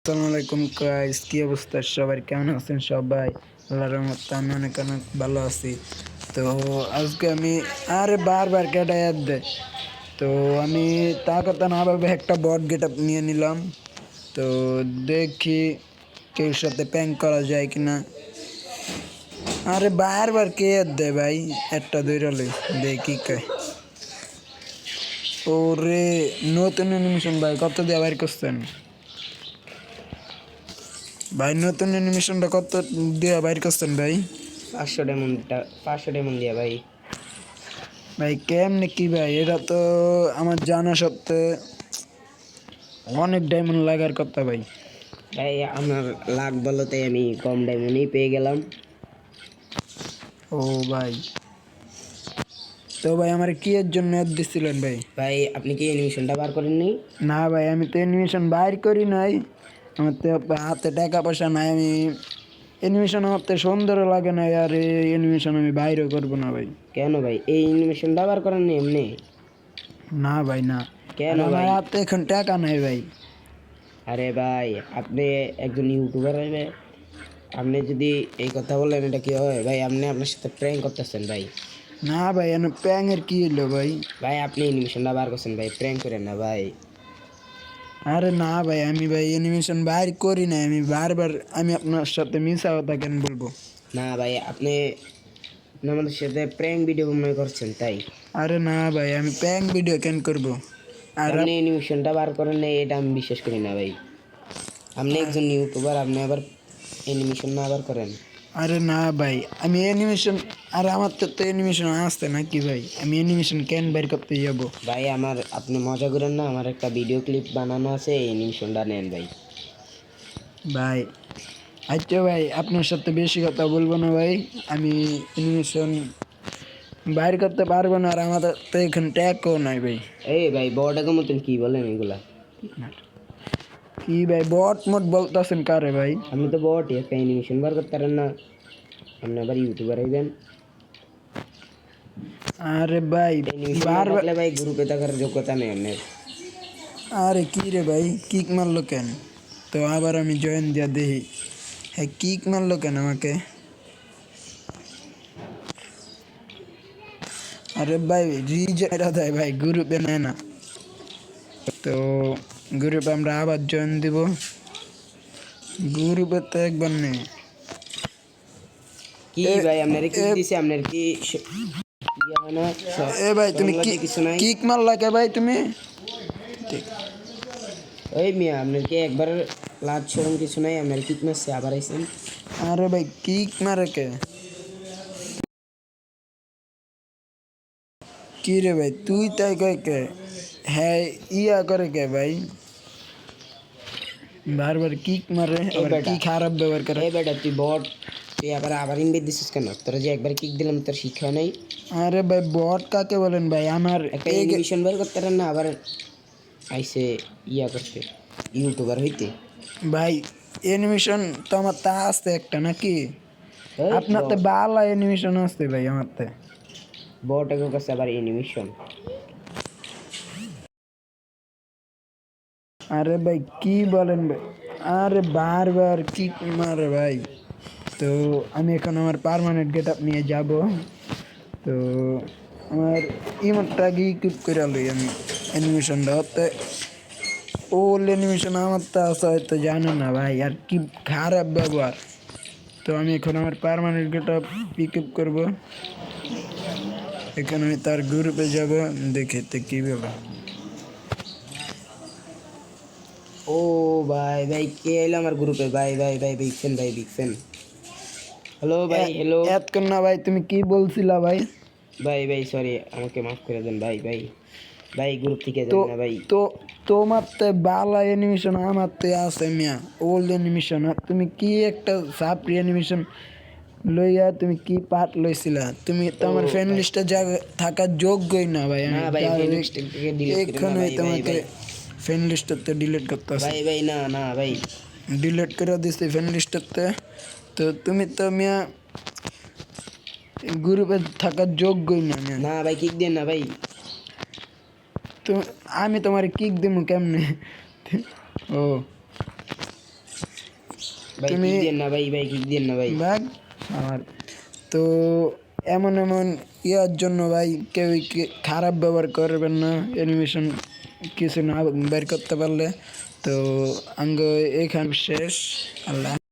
আসসালামু আলাইকুম গাইস, কি অবস্থা সবার? কেমন আছেন সবাই? আল্লাহর রহমতে আমি অনেক অনেক ভালো আছি। তো আজকে আমি বারবার কেটে অ্যাড দেয়, তো আমি তা কথা না ভাবে একটা বট গেট আপ নিয়ে নিলাম। তো দেখি কেউ সাথে প্যাং করা যায় কিনা। বারবার কে অ্যাড দেয় ভাই, একটা দৈরালে দেখি কে। ওরে নতুন অ্যানিমেশন ভাই, কত দিয়ে বাইর করছেন ভাই? নতুন অ্যানিমেশনটা কত দিয়ে বাইর করছেন ভাই? 500 ডায়মন্ড দিয়া ভাই। ভাই কেমনে কি ভাই, এটা তো আমার জানা সত্ত্বে অনেক ডায়মন্ড লাগার কথা ভাই। ভাই আমার লাখ বলতে আমি কম ডায়মন্ডই পেয়ে গেলাম। ও ভাই, তো ভাই আমার কি এর জন্য অ্যাড দিছিলেন ভাই? ভাই আপনি কি অ্যানিমেশনটা বার করেননি? না ভাই, আমি তো অ্যানিমেশন বাইর করি নাই। আমার তো হাতে টাকা পয়সা নাই। আমি অ্যানিমেশন আমার তো সুন্দরও লাগে না, আর এই অ্যানিমেশন আমি বাইরেও করবো না ভাই। কেন ভাই এই অ্যানিমেশনটা বার করেননি এমনি? না ভাই না, কেন আর আমার ভাই? হাতে এখন টাকা নাই ভাই। আরে ভাই আপনি একজন ইউটিউবার হইবে, আপনি যদি এই কথা বলেন এটা কি হয় ভাই? আপনি আপনার সাথে প্র্যাঙ্ক করতেছেন ভাই। না ভাই, এনে প্যাংয়ের কি হইলো ভাই? ভাই আপনি অ্যানিমেশনটা বার করছেন ভাই, প্র্যাঙ্ক করেন না ভাই। আরে না ভাই, আমি ভাই অ্যানিমেশন বাইর করি না। আমি বারবার আমি আপনার সাথে মিশা কথা কেন বলবো? না ভাই আপনি আপনি আমাদের সাথে প্র্যাঙ্ক ভিডিও মনে করছেন তাই। আরে না ভাই, আমি প্যাং ভিডিও কেন করব? আর আপনি অ্যানিমেশনটা বার করেন না এটা আমি বিশ্বাস করি না ভাই। আপনি একজন ইউটিউবার, আপনি আবার অ্যানিমেশন না আবার করেন? আরে না ভাই, আমি অ্যানিমেশন, আর আমার তো অ্যানিমেশন আসতে না কি ভাই? আমি অ্যানিমেশন কেন বাইর করতে যাব? ভাই আমার আপনি মজা করেন না, আমার একটা ভিডিও ক্লিপ বানানো আছে, এই অ্যানিমেশনটা নেন ভাই। ভাই আচ্ছা ভাই, আপনার সাথে বেশি কথা বলবো না ভাই। আমি অ্যানিমেশন বাইর করতে পারবো না, আর আমাদের তো এখানে ট্যাগও নাই ভাই। এই ভাই বড়টাকে মতন কি বলেন এগুলা? কি ভাই বট মট বলতেছেন কারে ভাই? আপনি তো বট, একটা অ্যানিমেশন বার করতে পারেন না, আপনি আবার ইউটিউবার হইবেন? আরে ভাই অ্যানিমেশন না বারবার, থাকলে ভাই গ্রুপে থাকার যোগ্যতা নেই আপনার। আরে কি রে ভাই, কিক মারলো কেন? তো আবার আমি জয়েন দিয়া দেখি। হ্যাঁ, কিক মারলো কেন আমাকে? আরে ভাই রিজয়েরা দেয় ভাই, গ্রুপে নেয় না। তো গ্রুপে আমরা আবার জয়েন দিব। গ্রুপে তো একবার নেই। কি ভাই আপনার কি দিছে? আপনার কি ইয়া হয় না? এ ভাই তুমি কি সরম কিছু নাই? কিক মারলা কে ভাই তুমি? ঠিক। ওই মিয়া আপনার কি একবার লাজ শরম কিছু নাই? আপনার কি মারছে আবার আইছেন? আরে ভাই কিক মারে কে? কি রে ভাই তুই তাই কয় কে? হ্যাঁ, ইয়া করে কে ভাই? বারবার কিক মারে, এই আবার কি বেটা, খারাপ ব্যবহার করে। এই বেটা তুই বট, তুই আবার আবার ইনভাইট দিছিস কেন? তোরা যে একবার কিক দিলাম তোর শিক্ষা নাই? আরে ভাই বট কাকে বলেন ভাই? আমার একটা অ্যানিমেশন বের করতে পারেন না, আবার আইসে ইয়া করতে, ইউটিউবার হইতে। ভাই অ্যানিমেশন তো আমার তা আসতে একটা নাকি? এই আপনার তো বালা অ্যানিমেশন আসতে ভাই আমার তে। বট এর কাছে আবার অ্যানিমেশন? আরে ভাই কি বলেন ভাই? আরে বারবার কি মারে ভাই। তো আমি এখন আমার পার্মানেন্ট গেট আপ নিয়ে যাব। তো আমার ইমোটটা কি কিপ করে লই আমি অ্যানিমেশনটা হতে। ওল্ড অ্যানিমেশন আমার তো আছে হয়তো জানো না ভাই, আর কি খারাপ ব্যবহার। তো আমি এখন আমার permanent get up pick up করবো। এখানে আমি তার গ্রুপে যাব, দেখে কি ব্যাপার। ও ভাই ভাই কে এলো আমার গ্রুপে? ভাই ভাই ভাই বিগ ফ্যান, ভাই বিগ ফ্যান। হ্যালো ভাই, হ্যালো এতক্ষণ না ভাই, তুমি কি বলছিলা ভাই? ভাই। ভাই সরি, আমাকে মাফ করে দেন ভাই। ভাই ভাই গ্রুপ থেকে তো যান না ভাই। তো তোমার তো বালা অ্যানিমেশন, আমার তো আছে মিয়া ওল্ড অ্যানিমেশন। আর তুমি কি একটা সাপ্রি অ্যানিমেশন লইয়া তুমি কি পার্ট লইছিলা? তুমি তো আমার ফ্রেন্ড লিস্টে থাকার যোগ্যই না ভাই। না আমি ভাই ফ্রেন্ড লিস্ট থেকে ডিলিট করেন না এখানে ভাই। ভাই তোমাকে ভাই ফ্রেন্ড লিস্টতে ডিলিট করতে আছে। ভাই ভাই না না ভাই। ডিলিট করে দিছি ফ্রেন্ড লিস্টতে। তো তুমি তো মিয়া গ্রুপে থাকার যোগ্যই না মিয়া। না ভাই কিক দেন না ভাই। তো আমি তোমার কিক দিব কেমনে? ও ভাই তুমি কিক দেন না ভাই, ভাই কিক দেন না ভাই। ভাগ আমার তো এমন এমন ইয়ার জন্য ভাই কেউ খারাপ ব্যবহার করবেন না অ্যানিমেশন কিছু না বের করতে পারলে। তো আঙ্গ এখানে শেষ। আল্লাহ।